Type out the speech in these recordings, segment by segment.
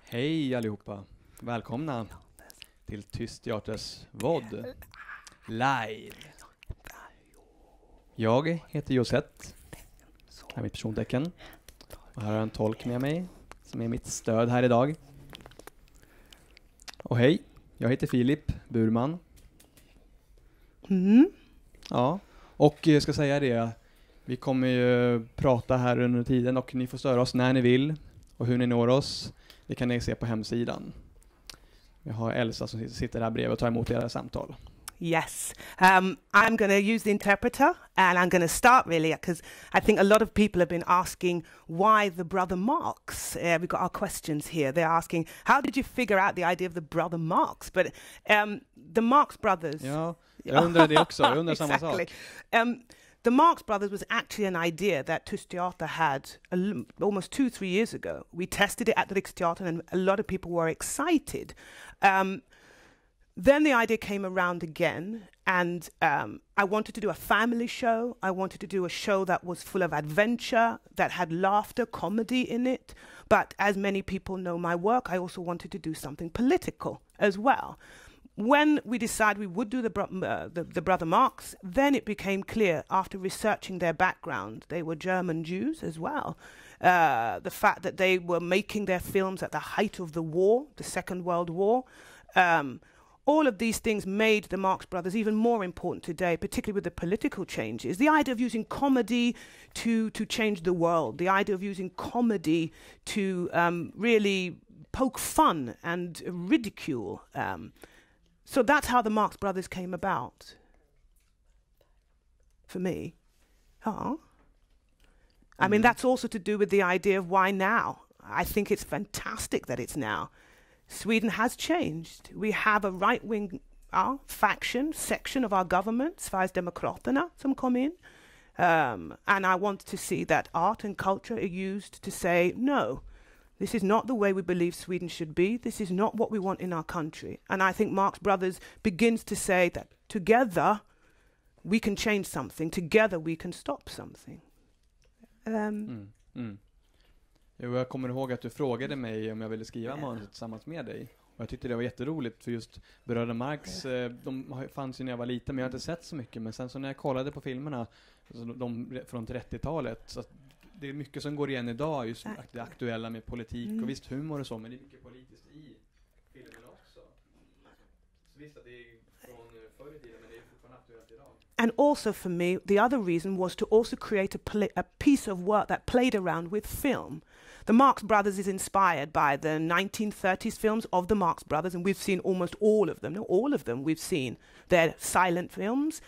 Hej allihopa, välkomna till Tyst Teaters Vodd live. Jag heter Josette, här är mitt persontecken. Och här har jag en tolk med mig som är mitt stöd här idag. Och hej, jag heter Filip Burman. Ja, och jag ska säga det, vi kommer ju prata här under tiden och ni får störa oss när ni vill. Och hur ni når oss, det kan ni se på hemsidan. Vi har Elsa som sitter där bredvid och tar emot era samtal. Yes, I'm going to use the interpreter, and I'm going to start really because I think a lot of people have been asking why the Bröderna Marx. We've got our questions here. They're asking, how did you figure out the idea of the Bröderna Marx? But the Marx brothers. Ja, jag undrar det också. Jag undrar samma sak. The Marx brothers was actually an idea that Tyst Teater had almost 2-3 years ago. We tested it at the Riksteatern and a lot of people were excited. Then the idea came around again, and I wanted to do a family show. I wanted to do a show that was full of adventure, that had laughter, comedy in it. But as many people know my work, I also wanted to do something political as well. When we decided we would do the Bröderna Marx, then it became clear after researching their background, they were German Jews as well. The fact that they were making their films at the height of the war, the Second World War. All of these things made the Marx Brothers even more important today, particularly with the political changes. The idea of using comedy to change the world, the idea of using comedy to really poke fun and ridicule. So that's how the Marx Brothers came about. For me. I mean, that's also to do with the idea of why now. I think it's fantastic that it's now. Sweden has changed. We have a right-wing section of our government, Sverigedemokraterna, som kom in. And I want to see that art and culture are used to say, no, this is not the way we believe Sweden should be. This is not what we want in our country. And I think Marx Brothers begins to say that together we can change something. Together we can stop something. Jag kommer ihåg att du frågade mig om jag ville skriva manuset tillsammans med dig. Och jag tyckte det var jätteroligt för just Bröderna Marx, de fanns ju när jag var liten men jag har inte sett så mycket. Men sen så när jag kollade på filmerna de från 30-talet, så det är mycket som går igen idag, just det aktuella med politik och visst humor och så, men det är mycket politiskt i filmerna också. Så visst att det är från förr i tiden, men det är fortfarande aktuellt idag. And also for me, the other reason was to also create a piece of work that played around with film. The Marx Brothers is inspired by the 1930s films of the Marx Brothers, and we've seen almost all of them. No, all of them we've seen. They're silent films.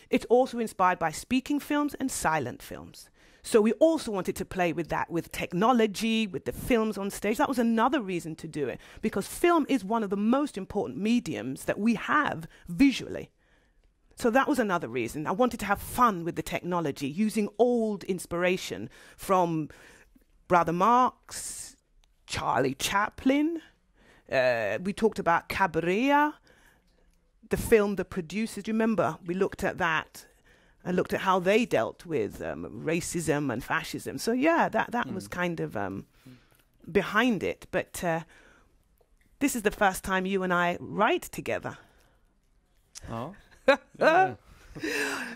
It's also inspired by speaking films and silent films. So we also wanted to play with that, with technology, with the films on stage. That was another reason to do it, because film is one of the most important mediums that we have visually. So that was another reason. I wanted to have fun with the technology, using old inspiration from Bröderna Marx, Charlie Chaplin. We talked about Cabaret, the film The Producers. Do you remember? We looked at that. I looked at how they dealt with racism and fascism. So yeah, that was kind of behind it. But this is the first time you and I write together. Ja.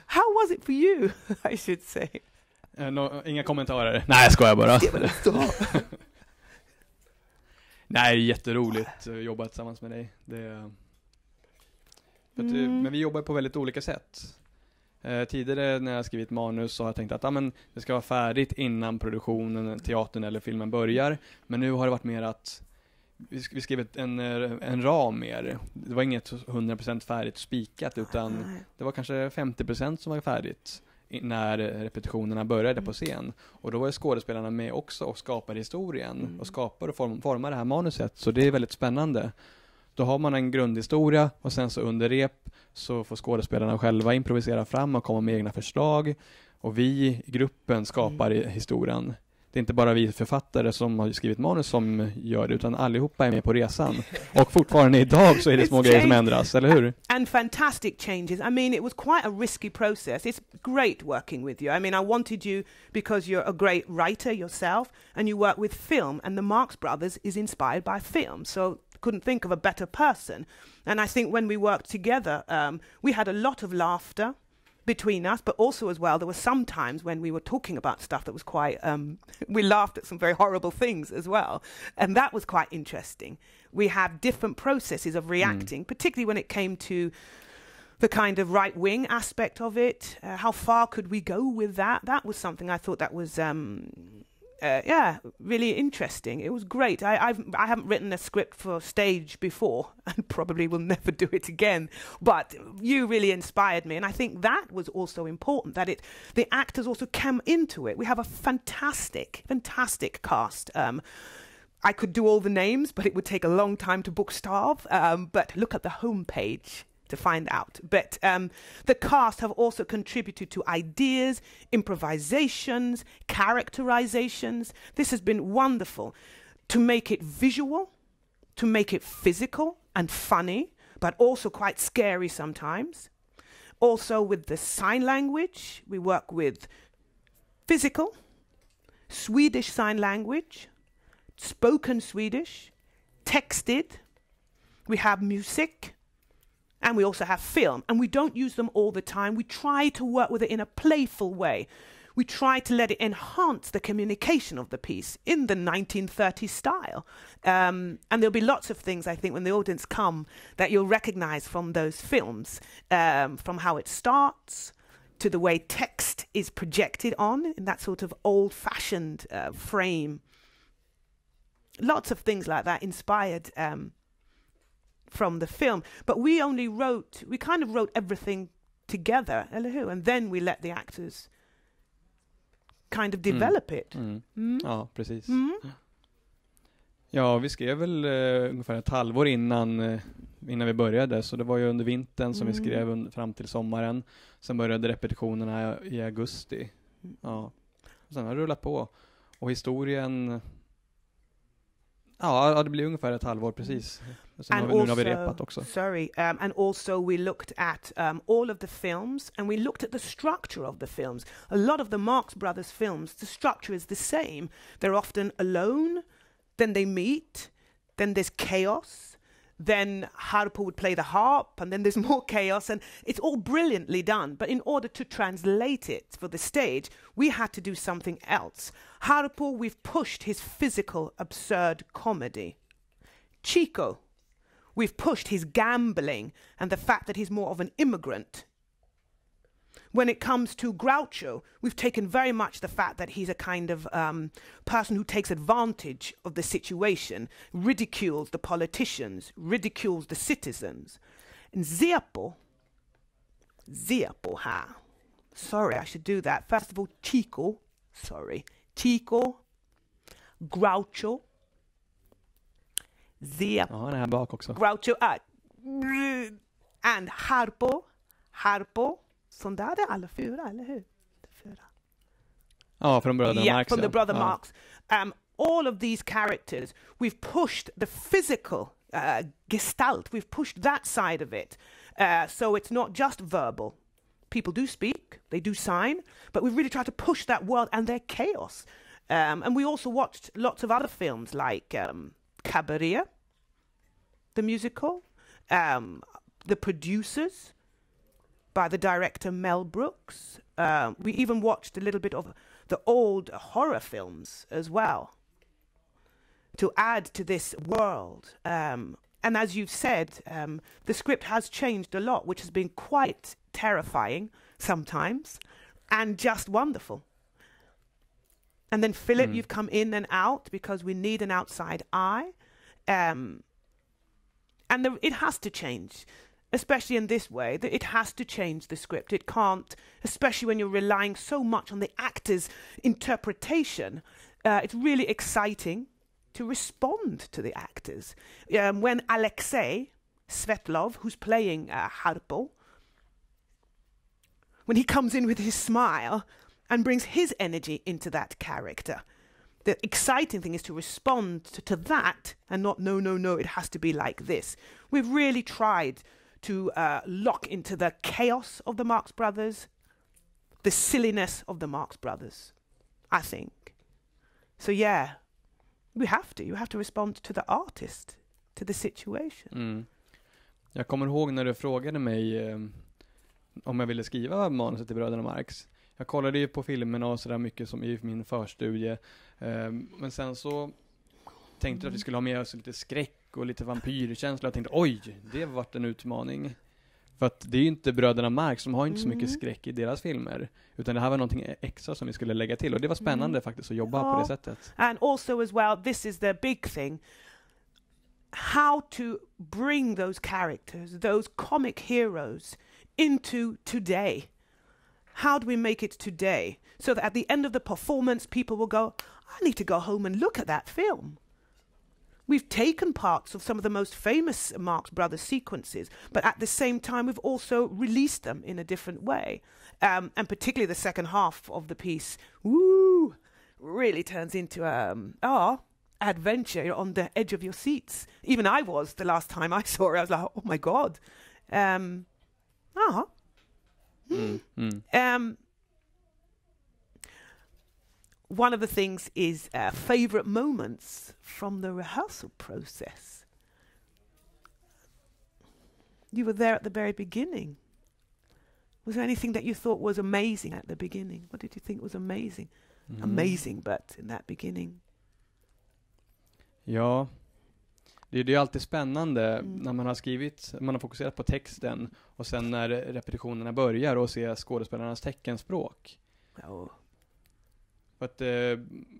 How was it for you, I should say? Inga kommentarer. Nej, jag skojar bara. Nej, jätteroligt att jobba tillsammans med dig. Men vi jobbar på väldigt olika sätt. Tidigare när jag skrivit manus så har jag tänkt att det ska vara färdigt innan produktionen, teatern eller filmen börjar. Men nu har det varit mer att vi skrev en ram mer. Det var inget 100% färdigt spikat, utan det var kanske 50% som var färdigt när repetitionerna började på scen. Och då var ju skådespelarna med också och skapade historien och skapade och formade det här manuset. Så det är väldigt spännande. Då har man en grundhistoria och sen så under rep så får skådespelarna själva improvisera fram och komma med egna förslag. Och vi i gruppen skapar historien det är inte bara vi författare som har skrivit manus som gör det, utan allihopa är med på resan. Och fortfarande idag så är det små grejer som ändras, eller hur? And fantastic changes. I mean, it was quite a risky process. It's great working with you. I mean, I wanted you because you're a great writer yourself, and you work with film, and the Marx Brothers is inspired by film. So couldn't think of a better person. And I think when we worked together, we had a lot of laughter between us, but also as well, there were some times when we were talking about stuff that was quite, we laughed at some very horrible things as well. And that was quite interesting. We have different processes of reacting, particularly when it came to the kind of right-wing aspect of it. How far could we go with that? That was something I thought that was, really interesting. It was great. I haven't written a script for stage before, and probably will never do it again. But you really inspired me, and I think that was also important. That the actors also came into it. We have a fantastic cast. I could do all the names, but it would take a long time to bookstave. But look at the homepage to find out. But the cast have also contributed to ideas, improvisations, characterizations. This has been wonderful to make it visual, to make it physical and funny, but also quite scary sometimes. Also with the sign language, we work with physical, Swedish sign language, spoken Swedish, texted, we have music, and we also have film, and we don't use them all the time. We try to work with it in a playful way. We try to let it enhance the communication of the piece in the 1930s style. And there'll be lots of things, I think, when the audience come that you'll recognize from those films, from how it starts to the way text is projected on in that sort of old-fashioned frame. Lots of things like that inspired from the film, but we kind of wrote everything together, eller hur? And then we let the actors kind of develop it. Ja, precis. Ja, vi skrev väl ungefär ett halvår innan vi började, så det var ju under vintern som vi skrev fram till sommaren. Sen började repetitionerna i augusti. Ja. Sen har det rullat på. Och historien, ja, det blir ungefär ett halvår precis. And also we looked at all of the films, and we looked at the structure of the films. A lot of the Marx Brothers films, the structure is the same. They're often alone, then they meet, then there's chaos, then Harpo would play the harp, and then there's more chaos, and it's all brilliantly done. But in order to translate it for the stage, we had to do something else. Harpo, we've pushed his physical, absurd comedy. Chico, we've pushed his gambling and the fact that he's more of an immigrant. When it comes to Groucho, we've taken very much the fact that he's a kind of person who takes advantage of the situation, ridicules the politicians, ridicules the citizens. And Zeppo här. Sorry, I should do that. First of all, Chico, Groucho, Zeppo. Ja, det här bak också. Groucho, and Harpo. Sån där är alla fyra, eller hur? Ja, från Bröderna Marx. From the Bröderna Marx. All of these characters, we've pushed the physical gestalt. We've pushed that side of it. So it's not just verbal. People do speak, they do sign, but we've really tried to push that world and their chaos. And we also watched lots of other films like Cabaret, the musical, The Producers, by the director Mel Brooks. We even watched a little bit of the old horror films as well to add to this world. And as you've said, the script has changed a lot, which has been quite terrifying sometimes and just wonderful. And then Filip, you've come in and out because we need an outside eye. And it has to change. Especially in this way, that it has to change the script. It can't, especially when you're relying so much on the actor's interpretation. It's really exciting to respond to the actors. When Alexei Svetlov, who's playing Harpo, when he comes in with his smile and brings his energy into that character, The exciting thing is to respond to that and not, no, it has to be like this. We've really tried to lock into the chaos of the Marx Brothers, the silliness of the Marx Brothers, I think. So yeah, you have to respond to the artist, to the situation. Jag kommer ihåg när du frågade mig om jag ville skriva manuset till Bröderna Marx. Jag kollade ju på filmerna och sådär mycket som i min förstudie. Men sen så tänkte jag att vi skulle ha med oss lite skräck och lite vampyrkänsla. Jag tänkte, oj, det har varit en utmaning. För att det är ju inte Bröderna Marx som har inte så mycket skräck i deras filmer. Utan det här var någonting extra som vi skulle lägga till. Och det var spännande faktiskt att jobba på det sättet. And also as well, this is the big thing. How to bring those characters, those comic heroes, into today. How do we make it today? So that at the end of the performance, people will go, I need to go home and look at that film. We've taken parts of some of the most famous Marx Brothers sequences, but at the same time, we've also released them in a different way. And particularly the second half of the piece, really turns into adventure. You're on the edge of your seats. Even I was the last time I saw it. I was like, oh my God. One of the things is favorite moments from the rehearsal process. You were there at the very beginning. Was there anything that you thought was amazing at the beginning? What did you think was amazing? Amazing, but in that beginning. Ja, det är alltid spännande när man har skrivit, man har fokuserat på texten och sen när repetitionerna börjar och se skådespelarnas teckenspråk. För att,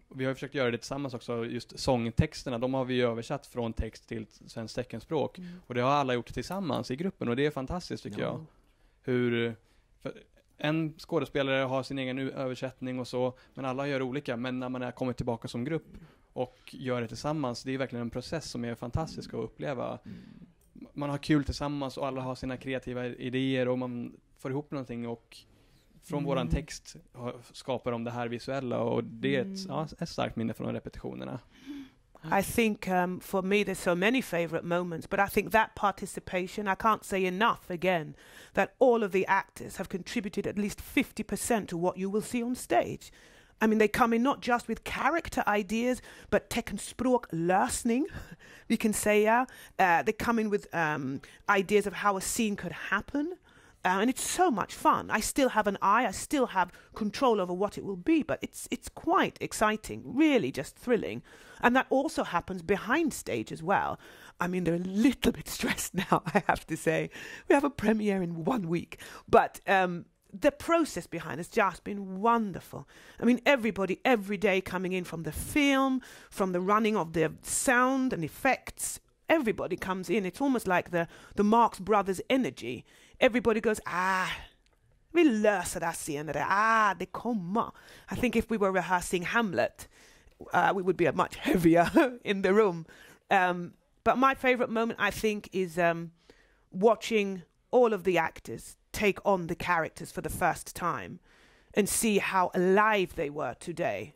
vi har försökt göra det tillsammans också, just sångtexterna, de har vi översatt från text till svenskt teckenspråk. Och det har alla gjort tillsammans i gruppen och det är fantastiskt tycker jag. En skådespelare har sin egen översättning och så, men alla gör olika. Men när man har kommit tillbaka som grupp och gör det tillsammans, det är verkligen en process som är fantastisk att uppleva. Man har kul tillsammans och alla har sina kreativa idéer och man får ihop någonting och från våran text skapar de det här visuella och det är ett starkt minne från repetitionerna. I think for me there's so many favorite moments, but I think that participation, I can't say enough again, that all of the actors have contributed at least 50% to what you will see on stage. I mean, they come in not just with character ideas, but teckenspråk lösning, we can say. They come in with ideas of how a scene could happen. And it's so much fun. I still have an eye. I still have control over what it will be, but it's quite exciting, really just thrilling. And that also happens behind stage as well. I mean, they're a little bit stressed now, I have to say. We have a premiere in 1 week. But the process behind has just been wonderful. I mean, everybody, every day coming in from the film, from the running of the sound and effects, everybody comes in. It's almost like the Marx Brothers energy. Everybody goes, vi löser det här senare. Det kommer. I think if we were rehearsing Hamlet, we would be much heavier in the room. But my favorite moment, I think, is watching all of the actors take on the characters for the first time and see how alive they were today.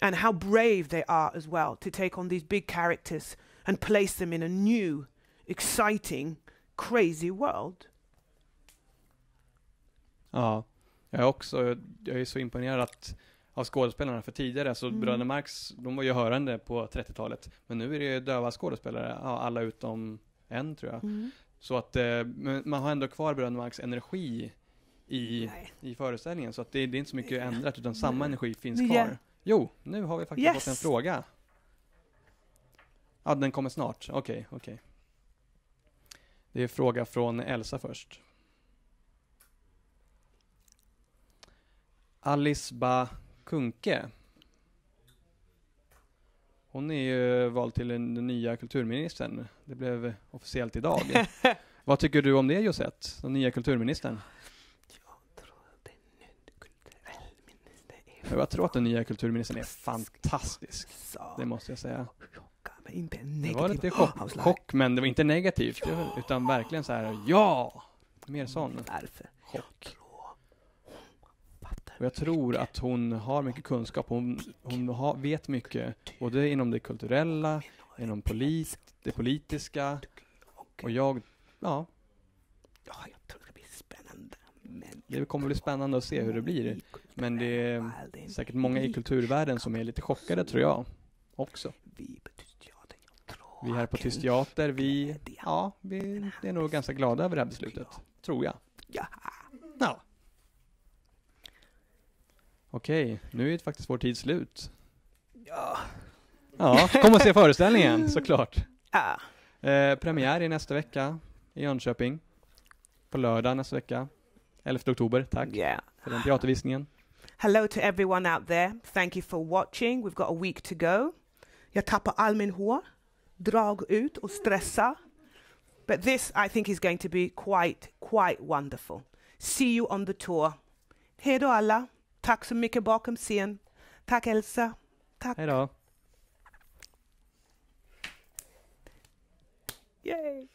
And how brave they are as well to take on these big characters and place them in a new, exciting, crazy world. Ja, jag är så imponerad av skådespelarna för tidigare. Så Bröderna Marx, de var ju hörande på 30-talet. Men nu är det döva skådespelare, alla utom en tror jag. Så att man har ändå kvar Bröderna Marx energi i föreställningen. Så att det är inte så mycket ändrat utan samma energi finns kvar. Yeah. Jo, nu har vi faktiskt fått en fråga. Ja, den kommer snart. Okej. Det är en fråga från Elsa först. Alice Kunke. Hon är ju vald till den nya kulturministern. Det blev officiellt idag. Vad tycker du om det, Josette? Den nya kulturministern? Jag tror att den nya kulturministern är fantastisk. Det måste jag säga. Det var lite chock, men det var inte negativt. Utan verkligen så här, ja! Mer sån. Chock. Och jag tror att hon har mycket kunskap. Hon vet mycket, både inom det kulturella, inom det politiska. Och jag tror det blir spännande. Det kommer bli spännande att se hur det blir. Men det är säkert många i kulturvärlden som är lite chockade, tror jag, också. Vi här på Tyst Teater, vi är nog ganska glada över det här beslutet, tror jag. Ja. Okej, nu är det faktiskt vår tid slut. Ja, kom och se föreställningen, såklart. Premiär i nästa vecka i Jönköping. På lördag nästa vecka. 11 oktober, tack för den teatervisningen. Hello to everyone out there. Thank you for watching. We've got a week to go. Jag tappar all min hår. Drag ut och stressa. But this, I think, is going to be quite wonderful. See you on the tour. Hej då alla. Tack så mycket bakom scen. Tack Elsa. Tack. Hej då. Yay.